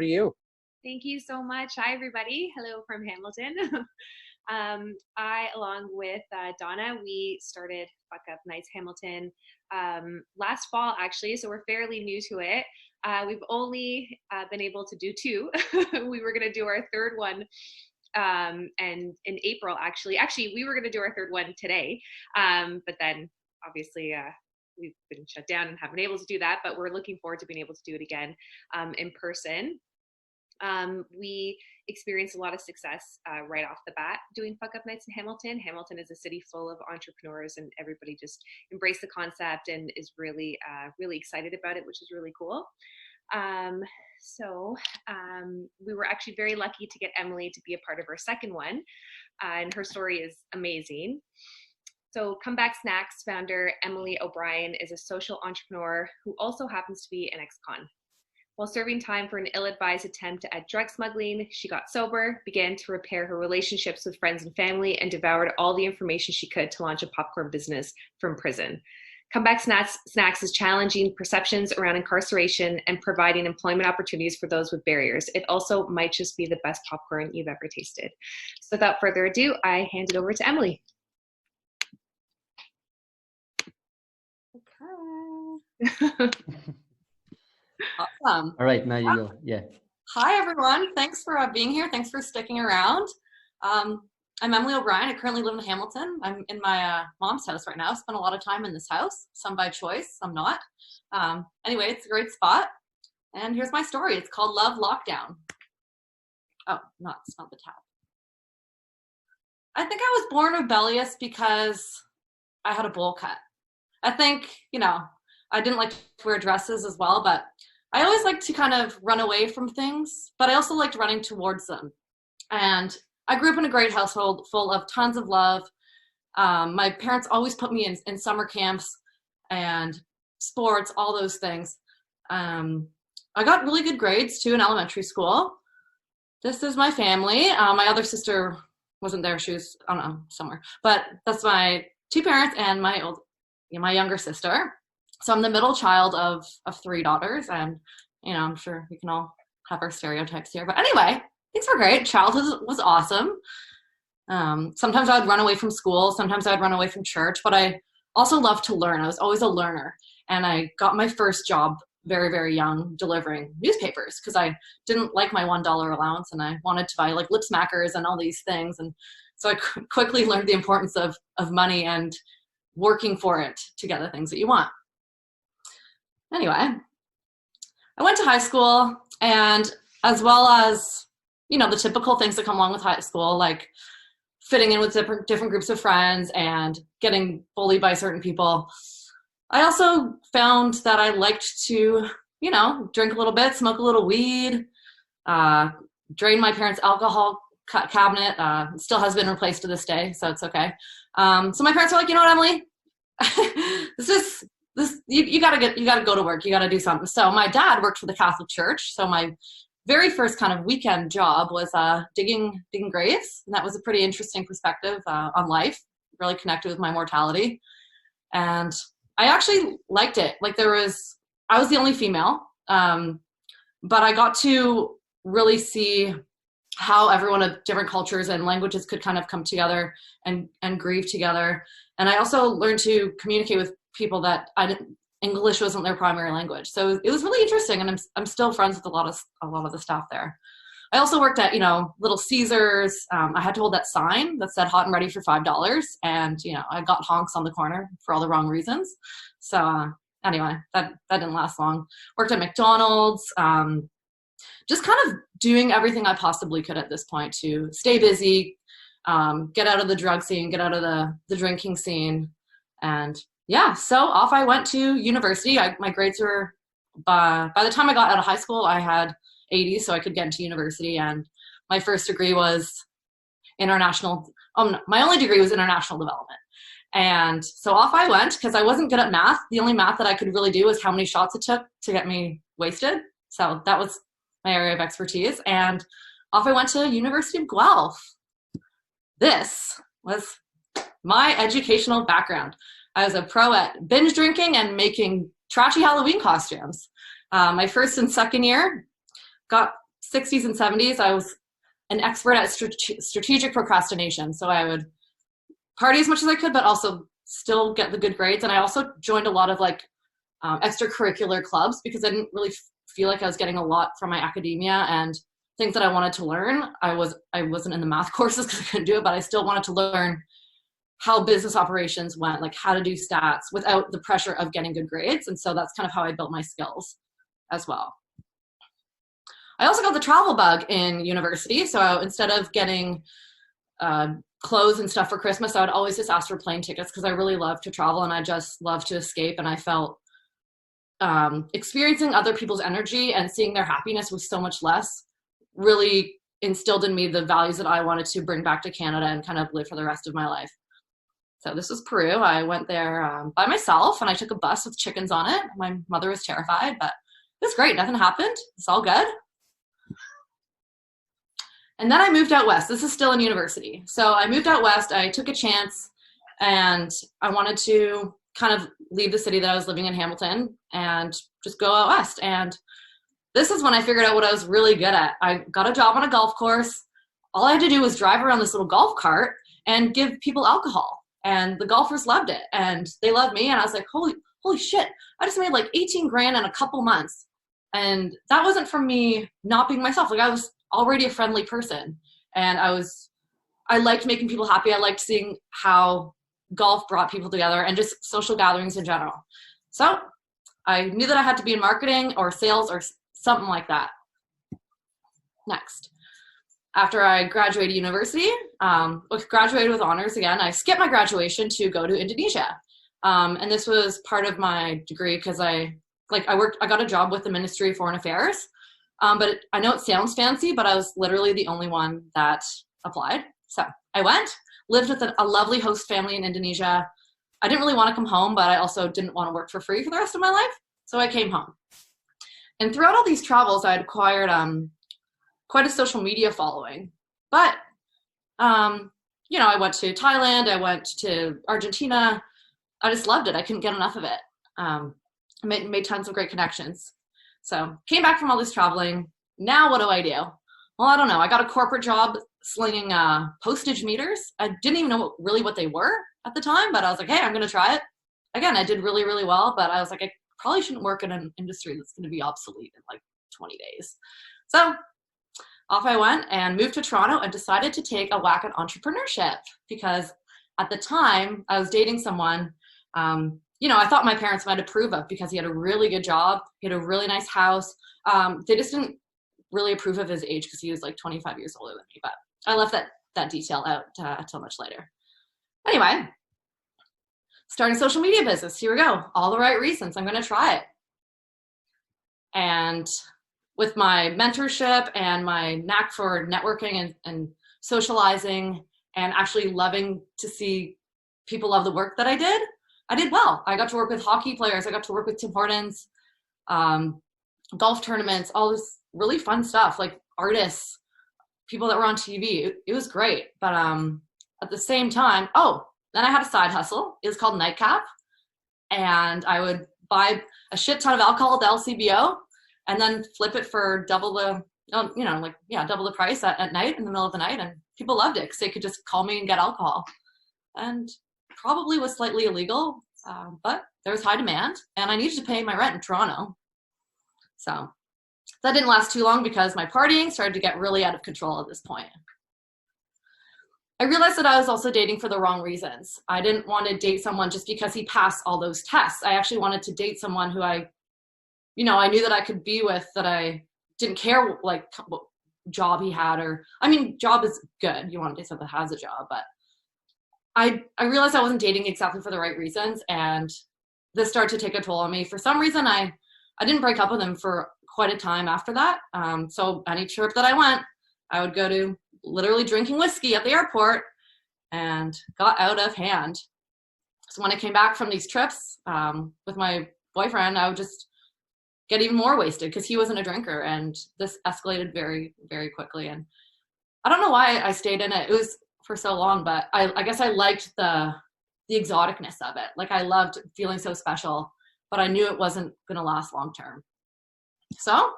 to you. Thank you so much. Hi, everybody. Hello from Hamilton. I, along with Donna, we started Fuckup Nights Hamilton last fall, actually, so we're fairly new to it. We've only been able to do two. We were going to do our third one and in April, actually. Actually, we were going to do our third one today, but then obviously we've been shut down and haven't been able to do that, but we're looking forward to being able to do it again in person. We experienced a lot of success right off the bat doing Fuckup Nights in Hamilton. Hamilton is a city full of entrepreneurs, and everybody just embraced the concept and is really, really excited about it, which is really cool. We were actually very lucky to get Emily to be a part of our second one, and her story is amazing. So Comeback Snacks founder Emily O'Brien is a social entrepreneur who also happens to be an ex-con. While serving time for an ill-advised attempt at drug smuggling, she got sober, began to repair her relationships with friends and family, and devoured all the information she could to launch a popcorn business from prison. Comeback Snacks is challenging perceptions around incarceration and providing employment opportunities for those with barriers. It also might just be the best popcorn you've ever tasted. So without further ado, I hand it over to Emily. Okay. Awesome. All right, now you go. Yeah. Hi, everyone. Thanks for being here. Thanks for sticking around. I'm Emily O'Brien. I currently live in Hamilton. I'm in my mom's house right now. I spent a lot of time in this house, some by choice, some not. Anyway, it's a great spot. And here's my story. It's called Love Lockdown. Oh, it's not the tab. I think I was born rebellious because I had a bowl cut. I think, I didn't like to wear dresses as well, but I always liked to kind of run away from things, but I also liked running towards them. And I grew up in a great household full of tons of love. My parents always put me in summer camps and sports, all those things. I got really good grades too in elementary school. This is my family. My other sister wasn't there. She was, I don't know, somewhere. But that's my two parents and my younger sister. So I'm the middle child of three daughters, and I'm sure we can all have our stereotypes here. But anyway, things were great. Childhood was awesome. Sometimes I would run away from school. Sometimes I would run away from church. But I also loved to learn. I was always a learner. And I got my first job very, very young delivering newspapers because I didn't like my $1 allowance, and I wanted to buy like lip smackers and all these things. And so I quickly learned the importance of money and working for it to get the things that you want. Anyway, I went to high school, and as well as, the typical things that come along with high school, like fitting in with different groups of friends and getting bullied by certain people, I also found that I liked to, drink a little bit, smoke a little weed, drain my parents' alcohol cabinet. It still has been replaced to this day, so it's okay. So my parents were like, you know what, Emily? You gotta go to work. You gotta do something. So my dad worked for the Catholic Church. So my very first kind of weekend job was digging graves, and that was a pretty interesting perspective on life. Really connected with my mortality, and I actually liked it. Like I was the only female, but I got to really see how everyone of different cultures and languages could kind of come together and grieve together. And I also learned to communicate with people that English wasn't their primary language. So it was really interesting, and I'm still friends with a lot of the staff there. I also worked at, Little Caesars. I had to hold that sign that said hot and ready for $5. And, I got honks on the corner for all the wrong reasons. So anyway, that didn't last long. Worked at McDonald's, just kind of doing everything I possibly could at this point to stay busy, get out of the drug scene, get out of the drinking scene. And yeah, so off I went to university. My grades were, by the time I got out of high school, I had 80, so I could get into university. And my first degree was my only degree was international development. And so off I went because I wasn't good at math. The only math that I could really do was how many shots it took to get me wasted. So that was my area of expertise. And off I went to University of Guelph. This was my educational background. I was a pro at binge drinking and making trashy Halloween costumes. My first and second year got 60s and 70s, I was an expert at strategic procrastination. So I would party as much as I could, but also still get the good grades. And I also joined a lot of like extracurricular clubs because I didn't really feel like I was getting a lot from my academia and things that I wanted to learn. I wasn't in the math courses because I couldn't do it, but I still wanted to learn how business operations went, like how to do stats without the pressure of getting good grades. And so that's kind of how I built my skills as well. I also got the travel bug in university. So instead of getting clothes and stuff for Christmas, I would always just ask for plane tickets because I really love to travel and I just love to escape. And I felt experiencing other people's energy and seeing their happiness with so much less really instilled in me the values that I wanted to bring back to Canada and kind of live for the rest of my life. So this was Peru. I went there by myself and I took a bus with chickens on it. My mother was terrified, but it was great. Nothing happened. It's all good. And then I moved out west. This is still in university. So I moved out west. I took a chance and I wanted to kind of leave the city that I was living in, Hamilton, and just go out west. And this is when I figured out what I was really good at. I got a job on a golf course. All I had to do was drive around this little golf cart and give people alcohol. And the golfers loved it. And they loved me. And I was like, holy shit. I just made like 18 grand in a couple months. And that wasn't from me not being myself. Like I was already a friendly person. And I liked making people happy. I liked seeing how golf brought people together and just social gatherings in general. So I knew that I had to be in marketing or sales or something like that. Next. After I graduated university, graduated with honors again, I skipped my graduation to go to Indonesia. And this was part of my degree because I got a job with the Ministry of Foreign Affairs. But I know it sounds fancy, but I was literally the only one that applied. So I went, lived with a lovely host family in Indonesia. I didn't really want to come home, but I also didn't want to work for free for the rest of my life. So I came home. And throughout all these travels, I had acquired quite a social media following. But, I went to Thailand, I went to Argentina. I just loved it. I couldn't get enough of it. I made tons of great connections. So came back from all this traveling. Now what do I do? Well, I don't know. I got a corporate job slinging postage meters. I didn't even know really what they were at the time, but I was like, hey, I'm going to try it. Again, I did really, really well, but I was like, I probably shouldn't work in an industry that's going to be obsolete in like 20 days. So off I went and moved to Toronto and decided to take a whack at entrepreneurship because at the time I was dating someone, I thought my parents might approve of because he had a really good job. He had a really nice house. They just didn't really approve of his age because he was like 25 years older than me, but I left that detail out until much later. Anyway, starting social media business. Here we go. All the right reasons. I'm going to try it. And with my mentorship and my knack for networking and socializing and actually loving to see people love the work that I did well. I got to work with hockey players. I got to work with Tim Hortons, golf tournaments, all this really fun stuff, like artists, people that were on TV. It was great. But at the same time, then I had a side hustle. It was called Nightcap. And I would buy a shit ton of alcohol at the LCBO and then flip it for double the price at night in the middle of the night. And people loved it because they could just call me and get alcohol. And probably was slightly illegal, but there was high demand and I needed to pay my rent in Toronto. So that didn't last too long because my partying started to get really out of control at this point. I realized that I was also dating for the wrong reasons. I didn't want to date someone just because he passed all those tests. I actually wanted to date someone who I knew that I could be with, that I didn't care like what job he had job is good. You want to date someone that has a job, but I realized I wasn't dating exactly for the right reasons, and this started to take a toll on me. For some reason, I didn't break up with him for quite a time after that. So any trip that I went, I would go to literally drinking whiskey at the airport and got out of hand. So when I came back from these trips with my boyfriend, I would just get even more wasted because he wasn't a drinker, and this escalated very, very quickly. And I don't know why I stayed in it. It was for so long, but I guess I liked the exoticness of it. Like I loved feeling so special, but I knew it wasn't going to last long term. So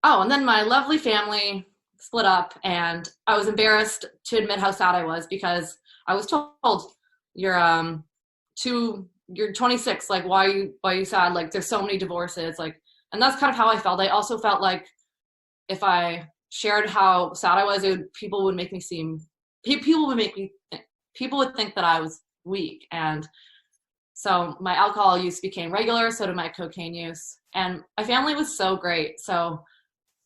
Oh, and then my lovely family split up, and I was embarrassed to admit how sad I was because I was told, you're 26, like why are you sad? Like there's so many divorces, like, and that's kind of how I felt. I also felt like if I shared how sad I was, people would think that I was weak. And so my alcohol use became regular, so did my cocaine use. And my family was so great. So,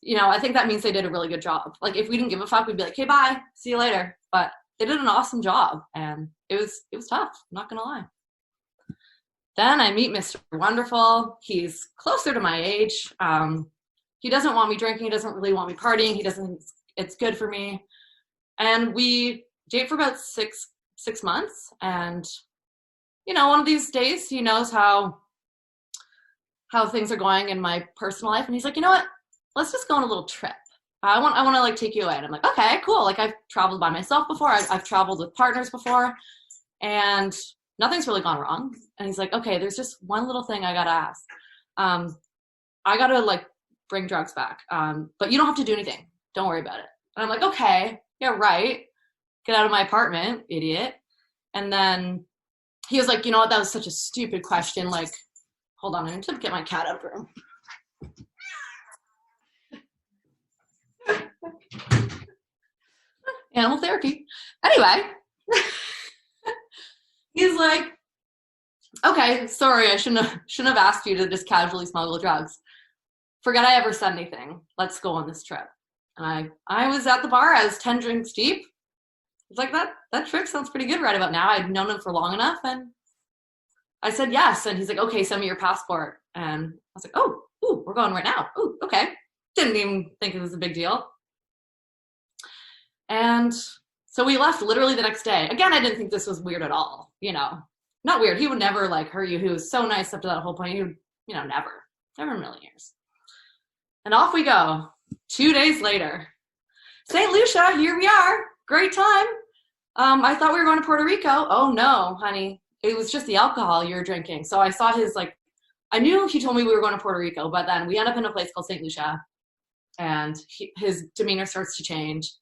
I think that means they did a really good job. Like if we didn't give a fuck, we'd be like, hey, bye, see you later. But they did an awesome job, and it was tough, I'm not gonna lie. Then I meet Mr. Wonderful. He's closer to my age. He doesn't want me drinking. He doesn't really want me partying. He doesn't think it's good for me. And we date for about six months. And, one of these days he knows how things are going in my personal life. And he's like, you know what? Let's just go on a little trip. I want to like take you away. And I'm like, okay, cool. Like I've traveled by myself before. I've traveled with partners before, and nothing's really gone wrong. And he's like, okay, there's just one little thing I gotta ask. I gotta like bring drugs back. But you don't have to do anything. Don't worry about it. And I'm like, okay, yeah, right. Get out of my apartment, idiot. And then he was like, you know what? That was such a stupid question. Like, hold on, I need to get my cat out of the room. Animal therapy. Anyway, he's like, okay, sorry, I shouldn't have asked you to just casually smuggle drugs. Forget I ever said anything. Let's go on this trip. And I was at the bar. I was 10 drinks deep. It's like, that trip sounds pretty good right about now. I'd known him for long enough, and I said yes. And he's like, okay, send me your passport. And I was like, oh, ooh, we're going right now. Ooh, okay. Didn't even think it was a big deal. And so we left literally the next day. Again, I didn't think this was weird at all. Not weird. He would never like hurt you. He was so nice up to that whole point. He would, never in a million years. And off we go. 2 days later, St. Lucia, here we are. Great time. I thought we were going to Puerto Rico. Oh no, honey. It was just the alcohol you were drinking. So I saw I knew he told me we were going to Puerto Rico, but then we end up in a place called St. Lucia, and his demeanor starts to change.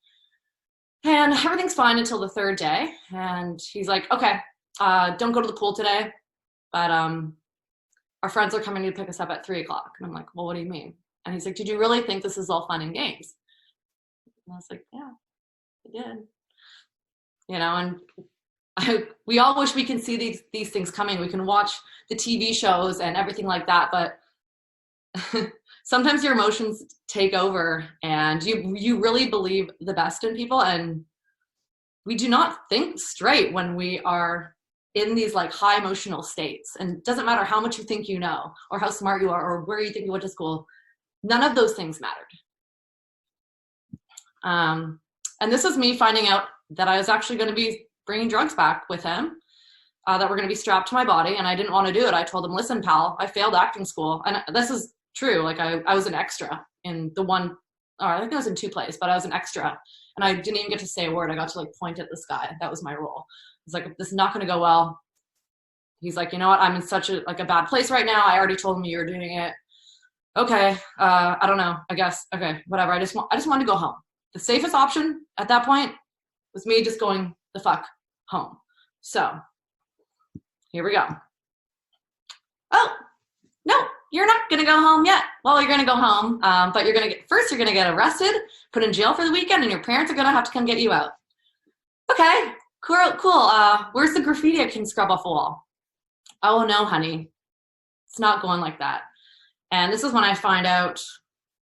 And everything's fine until the third day. And he's like, okay, don't go to the pool today, but our friends are coming to pick us up at 3:00. And I'm like, well, what do you mean? And he's like, did you really think this is all fun and games? And I was like, yeah, I did. And we all wish we can see these things coming. We can watch the TV shows and everything like that, but sometimes your emotions take over, and you really believe the best in people, and we do not think straight when we are in these like high emotional states. And it doesn't matter how much you think you know, or how smart you are, or where you think you went to school. None of those things mattered. And this was me finding out that I was actually going to be bringing drugs back with him, that were going to be strapped to my body, and I didn't want to do it. I told him, listen, pal, I failed acting school. And this is true. Like I was an extra in I think I was in 2 plays, but I was an extra, and I didn't even get to say a word. I got to like point at this guy. That was my role. It's like, this is not going to go well. He's like, you know what? I'm in such a bad place right now. I already told him you were doing it. Okay. I don't know. I guess. Okay. Whatever. I just wanted to go home. The safest option at that point was me just going the fuck home. So here we go. Oh, no, you're not going to go home yet. Well, you're going to go home, but you're going to get arrested, put in jail for the weekend, and your parents are going to have to come get you out. Okay, cool. Where's the graffiti I can scrub off the wall? Oh, no, honey. It's not going like that. And this is when I find out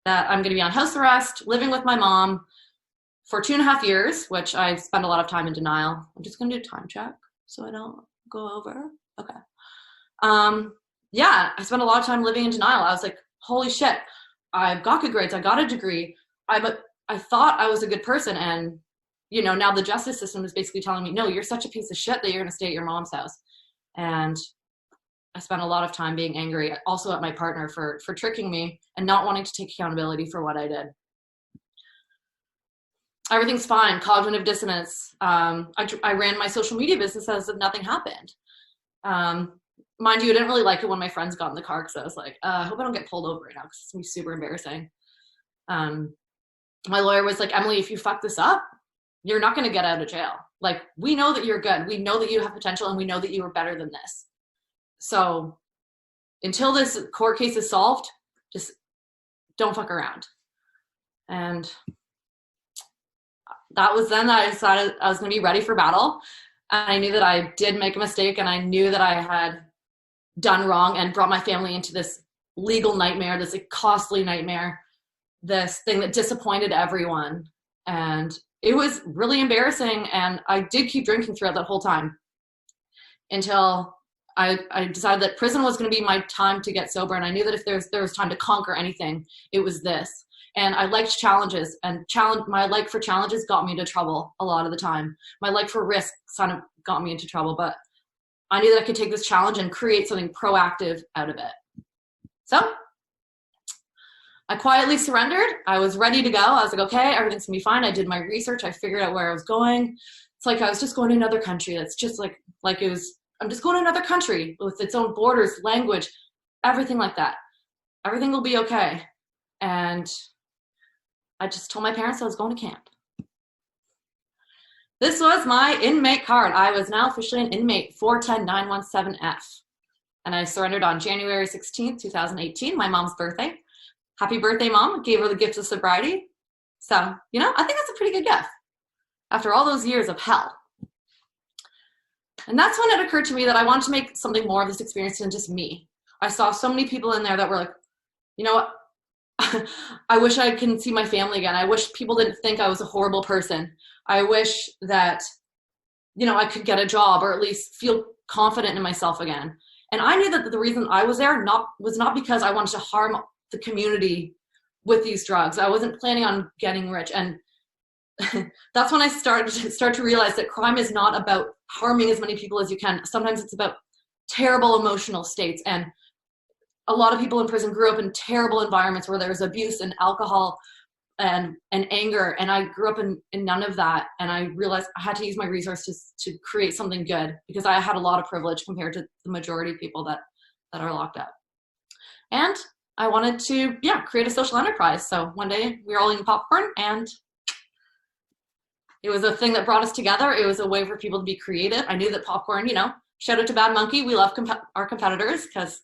that I'm going to be on house arrest, living with my mom for 2.5 years, which I spend a lot of time in denial. I'm just going to do a time check so I don't go over. Okay. Yeah, I spent a lot of time living in denial. I was like, holy shit, I've got good grades. I got a degree. I thought I was a good person. And, now the justice system is basically telling me, no, you're such a piece of shit that you're going to stay at your mom's house. And I spent a lot of time being angry, also at my partner for tricking me and not wanting to take accountability for what I did. Everything's fine. Cognitive dissonance. I ran my social media business as if nothing happened. Mind you, I didn't really like it when my friends got in the car because I was like, I hope I don't get pulled over right now because it's going to be super embarrassing. My lawyer was like, Emily, if you fuck this up, you're not going to get out of jail. Like, we know that you're good. We know that you have potential, and we know that you are better than this. So until this court case is solved, just don't fuck around. And that was then that I decided I was going to be ready for battle. And I knew that I did make a mistake, and I knew that I had done wrong and brought my family into this legal nightmare, this costly nightmare, this thing that disappointed everyone. And it was really embarrassing. And I did keep drinking throughout that whole time until I decided that prison was going to be my time to get sober. And I knew that if there was time to conquer anything, it was this. And I liked challenges, and my like for challenges got me into trouble a lot of the time. My like for risk kind of got me into trouble, but I knew that I could take this challenge and create something proactive out of it. So I quietly surrendered. I was ready to go. I was like, okay, everything's gonna be fine. I did my research. I figured out where I was going. It's like I was just going to another country. That's just like it was, I'm just going to another country with its own borders, language, everything like that. Everything will be okay. And I just told my parents I was going to camp. This was my inmate card. I was now officially an inmate 410917F. And I surrendered on January 16th, 2018, my mom's birthday. Happy birthday, Mom. Gave her the gift of sobriety. So, I think that's a pretty good gift after all those years of hell. And that's when it occurred to me that I wanted to make something more of this experience than just me. I saw so many people in there that were like, you know what? I wish I can see my family again. I wish people didn't think I was a horrible person. I wish that, I could get a job or at least feel confident in myself again. And I knew that the reason I was there was not because I wanted to harm the community with these drugs. I wasn't planning on getting rich. And that's when I start to realize that crime is not about harming as many people as you can. Sometimes it's about terrible emotional states. And a lot of people in prison grew up in terrible environments where there's abuse and alcohol and anger. And I grew up in none of that. And I realized I had to use my resources to create something good because I had a lot of privilege compared to the majority of people that are locked up. And I wanted to, create a social enterprise. So one day we were all eating popcorn, and it was a thing that brought us together. It was a way for people to be creative. I knew that popcorn, shout out to Bad Monkey. We love our competitors because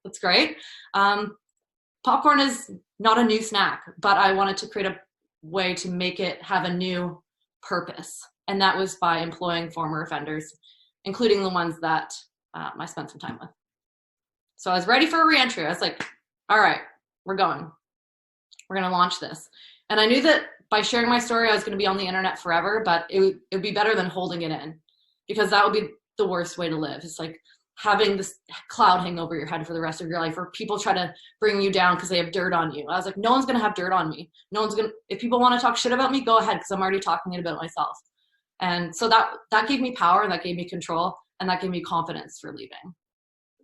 it's great. Popcorn is not a new snack, but I wanted to create a way to make it have a new purpose. And that was by employing former offenders, including the ones that I spent some time with. So I was ready for a reentry. I was like, all right, we're going. We're going to launch this. And I knew that by sharing my story, I was going to be on the internet forever, but it would be better than holding it in, because that would be the worst way to live. It's like having this cloud hang over your head for the rest of your life, or people try to bring you down because they have dirt on you. I was like, no one's going to have dirt on me. If people want to talk shit about me, go ahead, because I'm already talking it about myself. And so that gave me power, that gave me control, and that gave me confidence for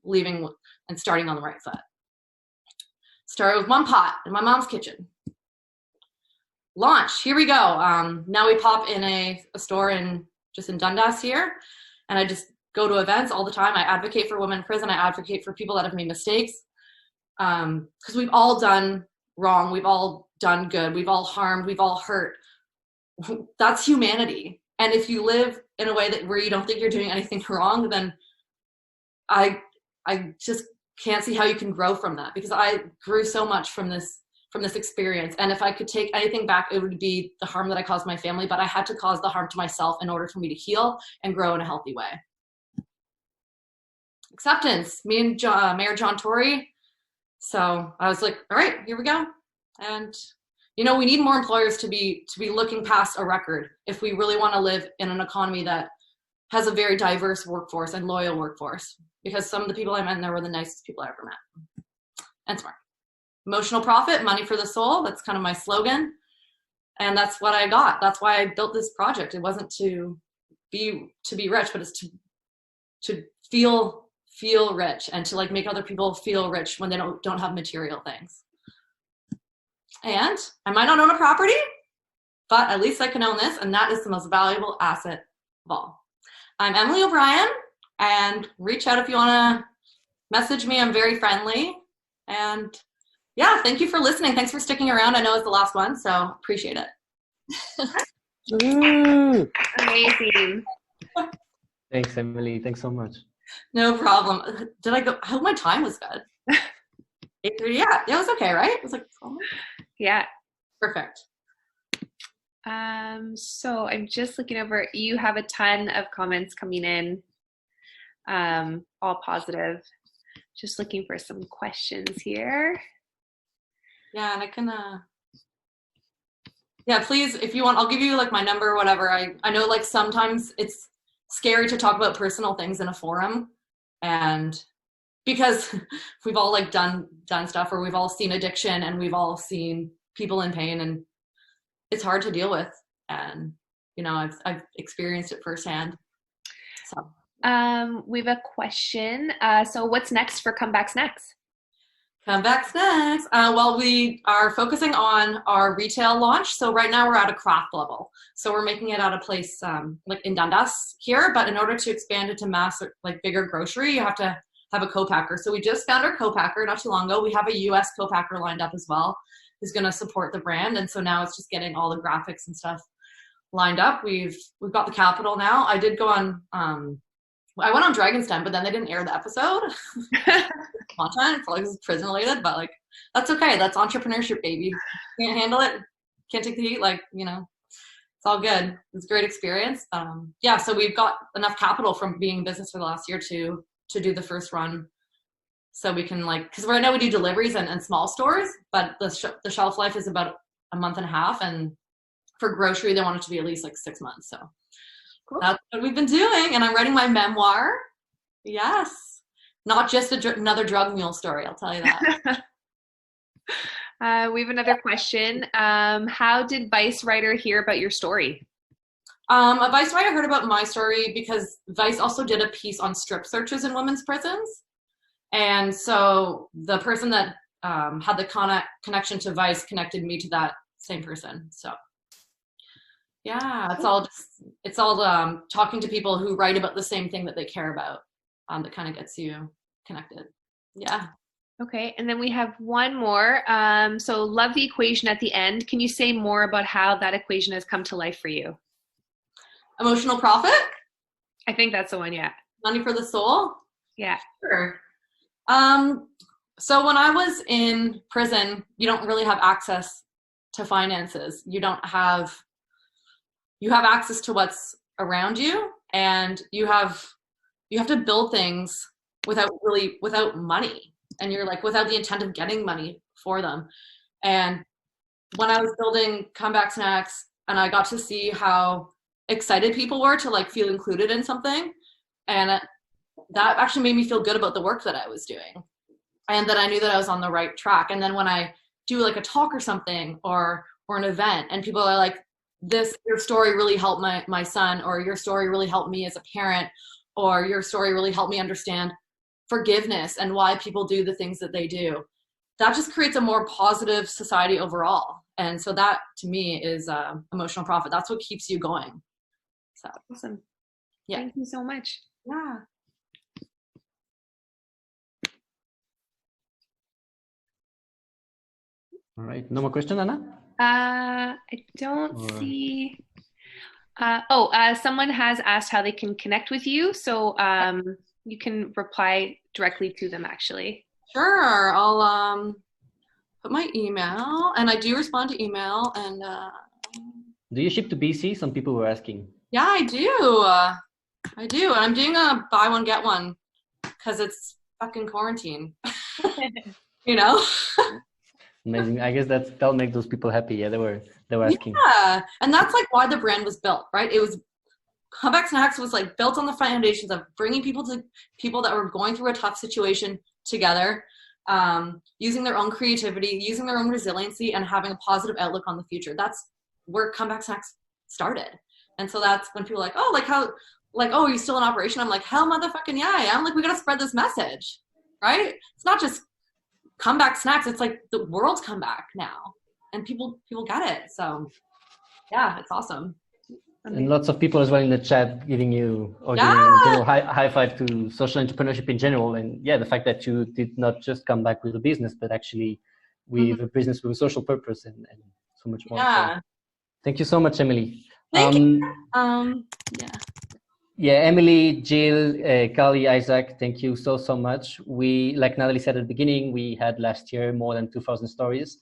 leaving and starting on the right foot. Started with one pot in my mom's kitchen. Launch, here we go. Now we pop in a store in Dundas here, and I just go to events all the time. I advocate for women in prison. I advocate for people that have made mistakes, because we've all done wrong. We've all done good. We've all harmed. We've all hurt. That's humanity. And if you live in a way where you don't think you're doing anything wrong, then I just can't see how you can grow from that, because I grew so much from this experience. And if I could take anything back, it would be the harm that I caused my family, but I had to cause the harm to myself in order for me to heal and grow in a healthy way. Acceptance, me and Mayor John Tory. So I was like, all right, here we go. And we need more employers to be looking past a record if we really want to live in an economy that has a very diverse workforce and loyal workforce, because some of the people I met in there were the nicest people I ever met. And smart. Emotional profit, money for the soul. That's kind of my slogan. And that's what I got. That's why I built this project. It wasn't to be rich, but it's to feel rich, and to make other people feel rich when they don't have material things. And I might not own a property, but at least I can own this, and that is the most valuable asset of all. I'm Emily O'Brien, and reach out if you want to message me. I'm very friendly. And yeah, thank you for listening. Thanks for sticking around. I know it's the last one, so appreciate it. Amazing. Thanks, Emily. Thanks so much. No problem. Did I go? I hope my time was good. 8:30. Yeah, it was okay, right? It was like 12 minutes? Yeah. Perfect. So I'm just looking over. You have a ton of comments coming in, all positive. Just looking for some questions here. Yeah, and I can. Yeah, please, if you want, I'll give you like my number or whatever. I know like sometimes it's scary to talk about personal things in a forum, and because we've all like done stuff, or we've all seen addiction, and we've all seen people in pain, and it's hard to deal with. And you know, I've experienced it firsthand. So we have a question. So what's next for Comeback Snacks? Comeback Snacks. Well, we are focusing on our retail launch. So right now we're at a craft level. So we're making it at a place like in Dundas here, but in order to expand it to mass, like bigger grocery, you have to have a co-packer. So we just found our co-packer not too long ago. We have a US co-packer lined up as well, who's going to support the brand. And so now it's just getting all the graphics and stuff lined up. We've got the capital now. I did go on, I went on Dragon's Den, but then they didn't air the episode. Content, probably because it's prison related, but like, that's okay. That's entrepreneurship, baby. Can't handle it. Can't take the heat. Like, you know, it's all good. It's a great experience. Yeah, so we've got enough capital from being in business for the last year to do the first run. So we can like, because right now we do deliveries and small stores, but the shelf life is about a month and a half. And for grocery, they want it to be at least like 6 months. So cool. That's what we've been doing. And I'm writing my memoir. Yes. Not just another drug mule story, I'll tell you that. We have another question. How did Vice writer hear about your story? A Vice writer heard about my story because Vice also did a piece on strip searches in women's prisons. And so the person that had the connection to Vice connected me to that same person. So yeah, it's all talking to people who write about the same thing that they care about. That kind of gets you connected. Yeah. Okay. And then we have one more. So love the equation at the end. Can you say more about how that equation has come to life for you? Emotional profit? I think that's the one. Yeah. Money for the soul? Yeah. Sure. So when I was in prison, you don't really have access to finances. You have access to what's around you, and you have to build things without money, and you're like without the intent of getting money for them. And when I was building Comeback Snacks, and I got to see how excited people were to like feel included in something, and that actually made me feel good about the work that I was doing, and that I knew that I was on the right track. And then when I do like a talk or something or an event, and people are like, your story really helped my son, or your story really helped me as a parent, or your story really helped me understand forgiveness and why people do the things that they do. That just creates a more positive society overall. And so that to me is emotional profit. That's what keeps you going. So awesome. Yeah. Thank you so much. Yeah. All right. No more question, Anna? I don't see. Someone has asked how they can connect with you. So you can reply directly to them, actually. Sure. I'll put my email, and I do respond to email. And do you ship to BC? Some people were asking. Yeah, I do. And I'm doing a buy one, get one because it's fucking quarantine. You know? Amazing. I guess that'll make those people happy. Yeah, they were asking. Yeah, and that's like why the brand was built, right? It was Comeback Snacks was like built on the foundations of bringing people that were going through a tough situation together, using their own creativity, using their own resiliency, and having a positive outlook on the future. That's where Comeback Snacks started. And so that's when people are like, oh, are you still in operation? I'm like, hell motherfucking yeah, I am. Like, we gotta spread this message, right? It's not just Comeback Snacks, it's like the world's comeback now, and people get it. So yeah, it's awesome. And lots of people as well in the chat giving you high five to social entrepreneurship in general. And yeah, the fact that you did not just come back with a business, but actually with a business with a social purpose and so much more. Yeah. So thank you so much, Emily. Thank you. Yeah. Yeah, Emily, Jill, Kali, Isaac, thank you so much. We, like Natalie said at the beginning, we had last year more than 2,000 stories,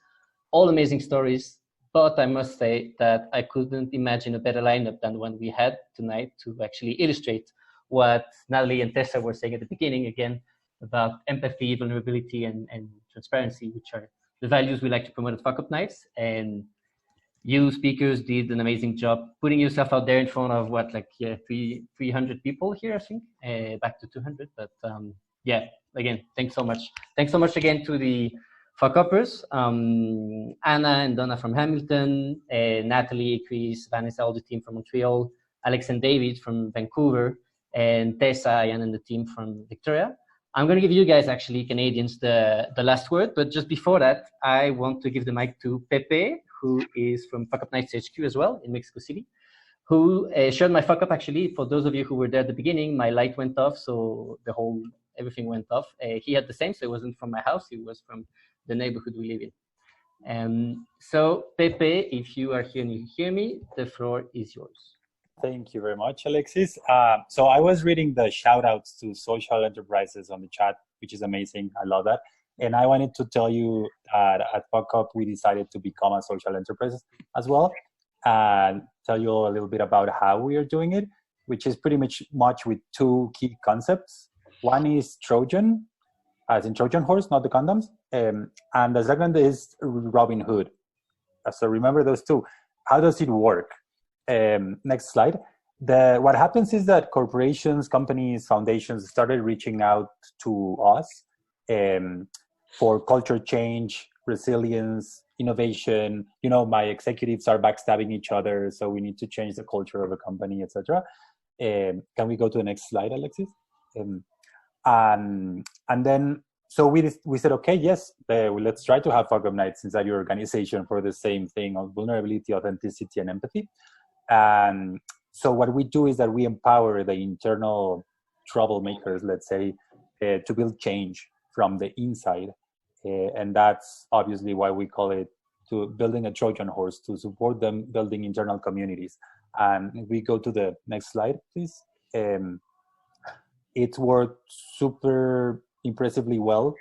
all amazing stories. But I must say that I couldn't imagine a better lineup than one we had tonight to actually illustrate what Natalie and Tessa were saying at the beginning, again, about empathy, vulnerability, and transparency, which are the values we like to promote at Fuckup Nights. And you speakers did an amazing job putting yourself out there in front of 300 people here, I think, back to 200. But yeah, again, thanks so much. Thanks so much again to the Fuck-Uppers, Anna and Donna from Hamilton, Natalie, Chris, Vanessa, all the team from Montreal, Alex and David from Vancouver, and Tessa, Ayan, and the team from Victoria. I'm going to give you guys, actually, Canadians, the last word. But just before that, I want to give the mic to Pepe, who is from Fuckup Nights HQ as well in Mexico City, who shared my fuck up. Actually, for those of you who were there at the beginning, my light went off, so everything went off. He had the same, so it wasn't from my house, it was from the neighborhood we live in. So Pepe, if you are here and you hear me, the floor is yours. Thank you very much, Alexis. So I was reading the shout outs to social enterprises on the chat, which is amazing. I love that. And I wanted to tell you that at Fuckup, we decided to become a social enterprise as well, and tell you a little bit about how we are doing it, which is pretty much with two key concepts. One is Trojan, as in Trojan horse, not the condoms. And the second is Robin Hood. So remember those two. How does it work? Next slide. What happens is that corporations, companies, foundations started reaching out to us for culture change, resilience, innovation. You know, my executives are backstabbing each other, so we need to change the culture of a company, etc. Can we go to the next slide, Alexis? And then, so we said, okay, yes, let's try to have Fuckup Nights inside your organization for the same thing of vulnerability, authenticity, and empathy. And so what we do is that we empower the internal troublemakers, let's say, to build change from the inside. And that's obviously why we call it building a Trojan horse, to support them building internal communities. And we go to the next slide, please. It's worked super impressively well.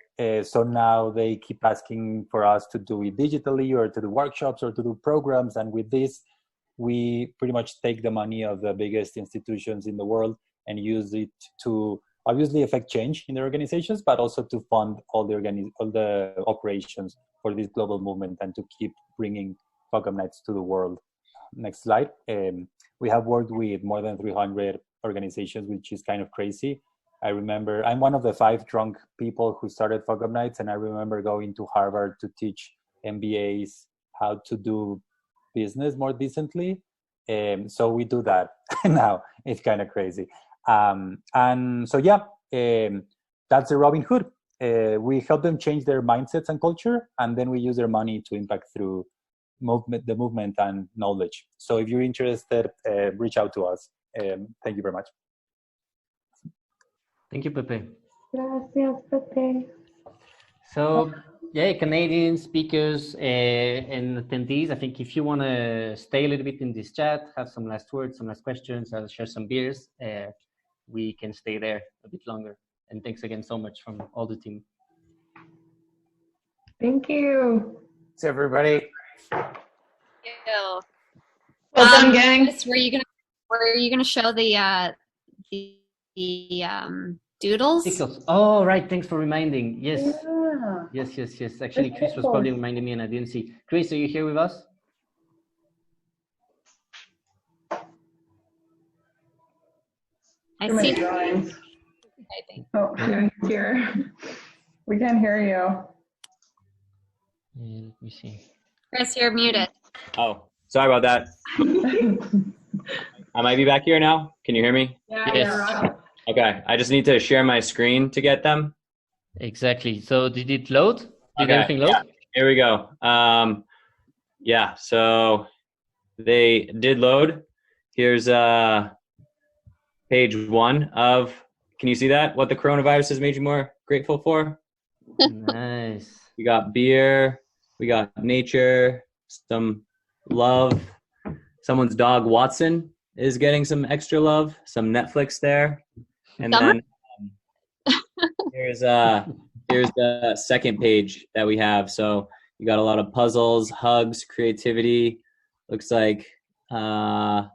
So now they keep asking for us to do it digitally or to do workshops or to do programs. And with this, we pretty much take the money of the biggest institutions in the world and use it to obviously affect change in their organizations, but also to fund all the operations for this global movement and to keep bringing Fuckup Nights to the world. Next slide. We have worked with more than 300 organizations, which is kind of crazy. I remember I'm one of the 5 drunk people who started Fuckup Nights, and I remember going to Harvard to teach MBAs how to do business more decently. So we do that now. It's kind of crazy. And so, yeah, that's the Robin Hood. We help them change their mindsets and culture, and then we use their money to impact through the movement and knowledge. So if you're interested, reach out to us. Thank you very much. Thank you, Pepe. Gracias, Pepe. So, yeah, Canadian speakers and attendees, I think if you want to stay a little bit in this chat, have some last words, some last questions, I'll share some beers, we can stay there a bit longer. And thanks again so much from all the team. Thank you. Thanks, everybody. Well done, gang. Were you gonna show the doodles? Tickles. Oh, right. Thanks for reminding. Yes. Yeah. Yes. Actually, Chris was probably reminding me and I didn't see. Chris, are you here with us? I Too many see. drawings. I think. Oh, yeah, here. We can't hear you. Let me see. Chris, you're muted. Oh, sorry about that. I might be back here now. Can you hear me? Yeah, Yes. yeah. Okay, I just need to share my screen to get them. Exactly. So did it load? Did Okay, everything load? yeah. Here we go. Yeah, so they did load. Here's page 1 of, can you see that? What the coronavirus has made you more grateful for? Nice. We got beer, We got nature, some love. Someone's dog Watson is getting some extra love, some Netflix there. And then here's the second page that we have. So you got a lot of puzzles, hugs, creativity. Looks like a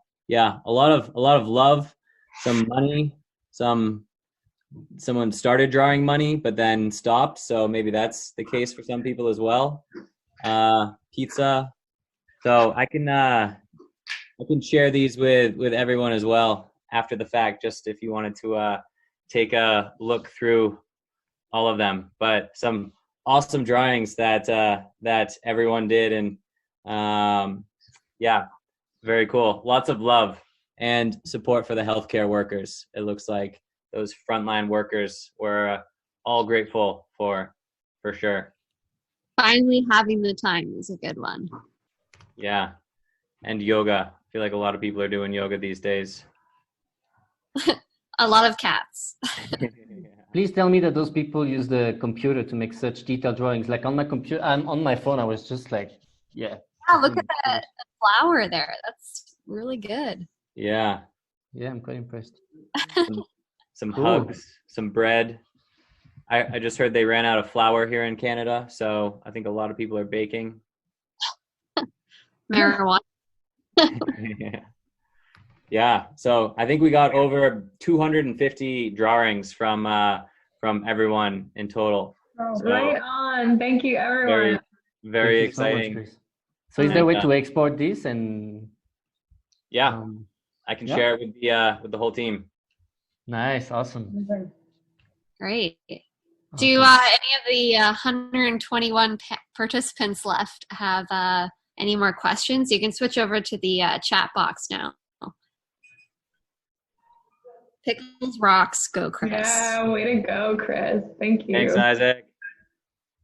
lot of love, some money, someone started drawing money but then stopped, so maybe that's the case for some people as well. Pizza. So I can share these with everyone as well after the fact, just if you wanted to take a look through all of them. But some awesome drawings that everyone did, and very cool. Lots of love and support for the healthcare workers. It looks like those frontline workers were all grateful for sure. Finally having the time is a good one. Yeah. And yoga. I feel like a lot of people are doing yoga these days. A lot of cats. Please tell me that those people use the computer to make such detailed drawings. Like on my computer, on my phone, I was just like, yeah. Oh, look at the flower there. That's really good. Yeah. Yeah, I'm quite impressed. Some hugs, some bread. I just heard they ran out of flour here in Canada, so I think a lot of people are baking. Marijuana. Yeah. So I think we got over 250 drawings from everyone in total. Oh, So, right on. Thank you, everyone. very Thank you so much, exciting. Chris. So is there a way to export this and? Yeah, I can share it with the whole team. Nice, awesome. Great. Do any of the 121 participants left have any more questions? You can switch over to the chat box now. Pickles rocks, go Chris. Yeah, way to go, Chris. Thank you. Thanks, Isaac.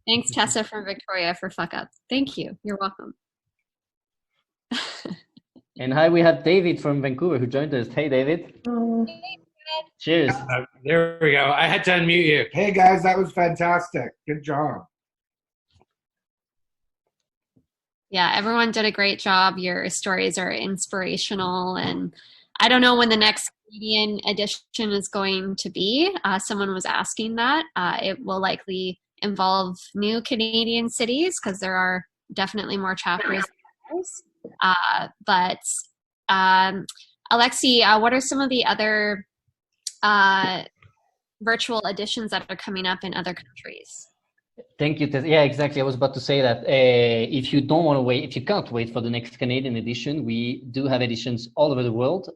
Thanks, Tessa from Victoria, for fuck up. Thank you. You're welcome. And hi, we have David from Vancouver who joined us. Hey, David. Oh. Cheers. There we go. I had to unmute you. Hey guys, that was fantastic. Good job. Yeah, everyone did a great job. Your stories are inspirational, and I don't know when the next Canadian edition is going to be. Someone was asking that. It will likely involve new Canadian cities because there are definitely more chapters. But Alexi, what are some of the other virtual editions that are coming up in other countries? Thank you. Yeah, exactly. I was about to say that if you don't want to wait, if you can't wait for the next Canadian edition, we do have editions all over the world.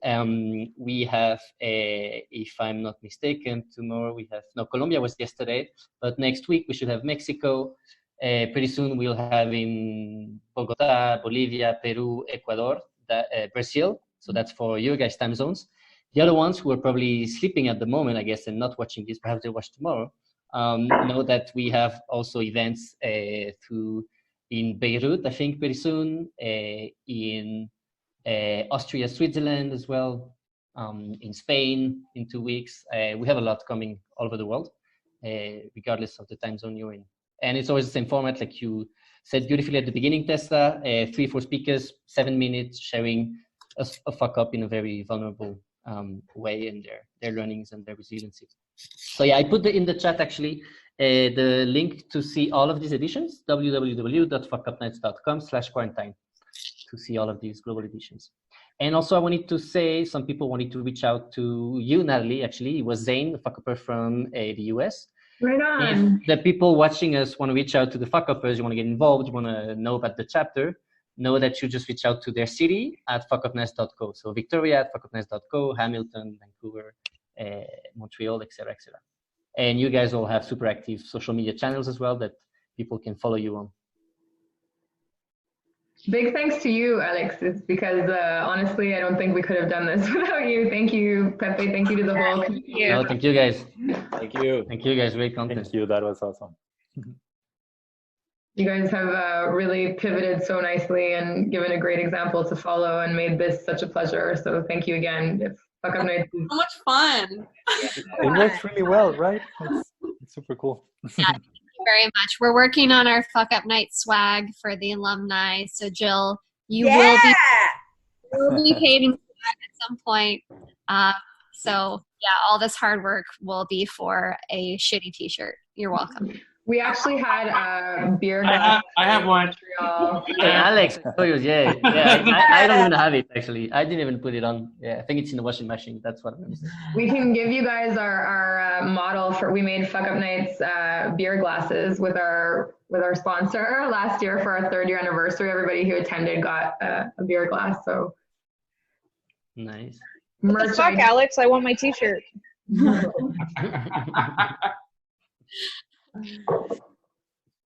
We have, if I'm not mistaken, tomorrow we have, no, Colombia was yesterday, but next week we should have Mexico. Pretty soon we'll have in Bogota, Bolivia, Peru, Ecuador, Brazil. So that's for your guys' time zones. The other ones who are probably sleeping at the moment, I guess, and not watching this, perhaps they watch tomorrow, know that we have also events in Beirut, I think, pretty soon, in Austria, Switzerland as well, in Spain in 2 weeks. We have a lot coming all over the world, regardless of the time zone you're in. And it's always the same format, like you said beautifully at the beginning, Tessa, 3-4 speakers, 7 minutes, sharing a fuck up in a very vulnerable way, and their learnings and their resiliency. So yeah, I put in the chat actually the link to see all of these editions, www.fuckupnights.com/quarantine, to see all of these global editions. And also I wanted to say, some people wanted to reach out to you, Natalie, actually. It was Zane, the fuck-upper from the US. Right on. If the people watching us want to reach out to the fuck-uppers, you want to get involved, you want to know about the chapter, know that you just reach out to their city at fuckupnights.co. So Victoria at fuckupnights.co, Hamilton, Vancouver, Montreal, etc., etc. And you guys all have super active social media channels as well that people can follow you on. Big thanks to you, Alex. It's because honestly, I don't think we could have done this without you. Thank you, Pepe. Thank you to the whole community. No, thank you guys. Thank you. Thank you guys. Great content. Thank you. That was awesome. You guys have really pivoted so nicely and given a great example to follow and made this such a pleasure. So thank you again. Fuckup Nights. So much fun. It works really well, right? It's super cool. Yeah, very much. We're working on our Fuckup Night swag for the alumni. So Jill, you will be paid in swag at some point. So yeah, all this hard work will be for a shitty t-shirt. You're welcome. We actually had a beer glass. I have one. Montreal. Hey, Alex, I saw yours. Yeah. I don't even have it actually. I didn't even put it on. Yeah, I think it's in the washing machine. That's what I'm gonna say. We can give you guys our model for. We made Fuckup Nights beer glasses with our sponsor last year for our 3rd year anniversary. Everybody who attended got a beer glass. So Nice. What the fuck, Alex? I want my t-shirt.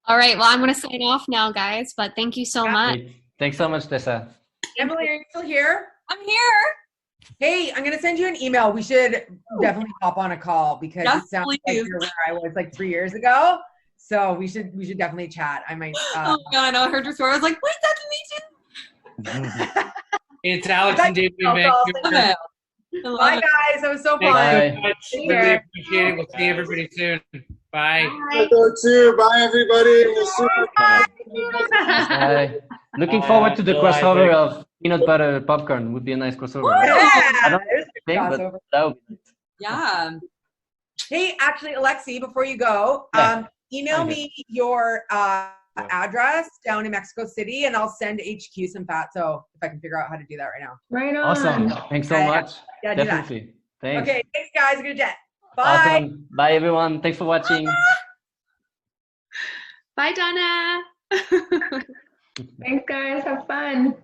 All right. Well, I'm going to sign off now, guys. But thank you so much. Thanks so much, Tessa. Emily, are you still here? I'm here. Hey, I'm gonna send you an email. We should definitely hop on a call because it sounds like you're where I was like 3 years ago. So we should definitely chat. I might. Oh my God, I know. I heard your story. I was like, wait, that's me too. It's Alex and David in Vancouver. Bye, guys. That was so fun. Bye. Really appreciate it. We'll see everybody soon. Bye. I do too. Bye, everybody. It was super fun. Bye. Looking forward to the crossover of peanut butter popcorn. Would be a nice crossover. Yeah, I don't there's a think, but crossover. that would be nice. Yeah. Hey, actually, Alexi, before you go, email me your address down in Mexico City, and I'll send HQ some fatso if I can figure out how to do that right now. Right on. Awesome. Thanks so much. Yeah, do that. Definitely. Thanks. Okay, thanks, guys. Good jet. Bye. Awesome. Bye, everyone. Thanks for watching. Bye, Donna. Thanks, guys. Have fun.